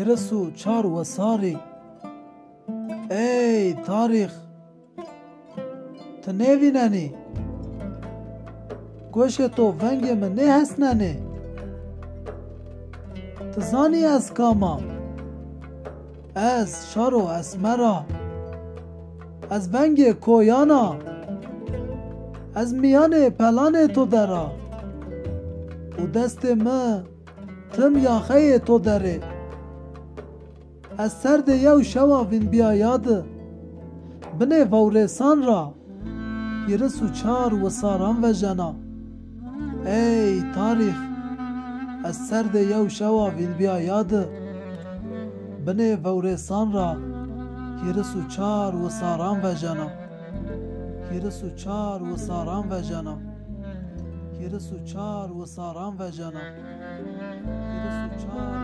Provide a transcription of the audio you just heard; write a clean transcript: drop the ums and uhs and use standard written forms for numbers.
يرسو چار وساري اي تاريخ تنيويناني گوشه تو ونگ من نه هستنانه تزانی از کاما از شارو اسمرا از ونگ کویانا از میان پلان تو درا و دست ما تم یاخه تو داره از سرد یو شوا وین بیاید بنه وورسان را یرسو چار و ساران و جنا ای تاریخ از سرد یو شوا وین بیاید بنه وورسان را یرسو چار و ساران و جنا یرسو چار و ساران و جنا یرسو چار و ساران و جنا یرسو چار